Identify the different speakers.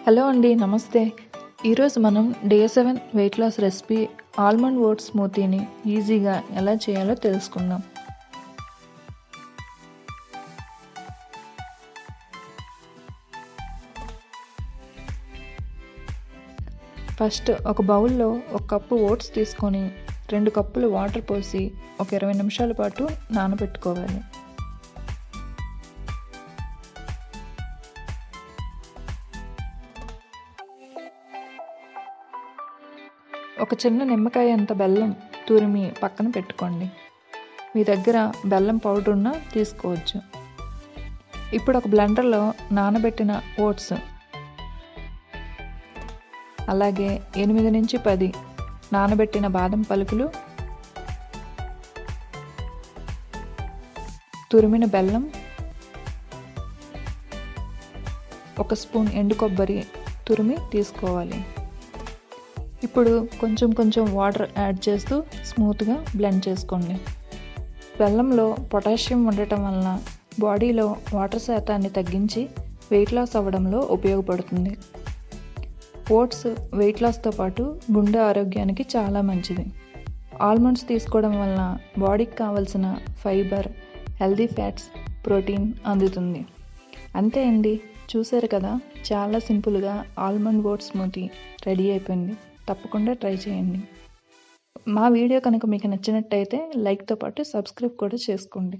Speaker 1: Hello అండి, నమస్తే. ఈరోజు మనం day 7 weight loss recipe almond oats స్మూతీని ఈజీగా ఎలా చేయాలో తెలుసుకుందాం. ఫస్ట్ ఒక బౌల్లో 1 కప్పు ఓట్స్ తీసుకొని 2 కప్పులు వాటర్ పోసి ఒక 20 నిమిషాల పాటు నానబెట్టుకోవాలి. ఒక చిన్న నిమ్మకాయ అంత బెల్లం తురిమి పక్కన పెట్టుకోండి. మీ దగ్గర బెల్లం పౌడర్ ఉన్నా తీసుకోవచ్చు. ఇప్పుడు ఒక బ్లెండర్లో నానబెట్టిన ఓట్స్, అలాగే 8 నుంచి 10 నానబెట్టిన బాదం పలుకులు, తురిమిన బెల్లం, 1 స్పూన్ ఎండు కొబ్బరి తురిమి తీసుకోవాలి. ఇప్పుడు కొంచెం వాటర్ యాడ్ చేస్తూ స్మూత్గా బ్లెండ్ చేసుకోండి. బెల్లంలో పొటాషియం ఉండటం వలన బాడీలో వాటర్ శాతాన్ని తగ్గించి వెయిట్ లాస్ అవ్వడంలో ఉపయోగపడుతుంది. ఓట్స్ వెయిట్ లాస్తో పాటు గుండె ఆరోగ్యానికి చాలా మంచిది. ఆల్మండ్స్ తీసుకోవడం వలన బాడీకి కావలసిన ఫైబర్, హెల్దీ ఫ్యాట్స్, ప్రోటీన్ అందుతుంది. అంతే అండి, చూసారు కదా, చాలా సింపుల్గా ఆల్మండ్ ఓట్స్ స్మూతీ రెడీ అయిపోయింది. తప్పకుండా ట్రై చేయండి. మా వీడియో కనుక మీకు నచ్చినట్టయితే లైక్తో పాటు సబ్స్క్రైబ్ కూడా చేసుకోండి.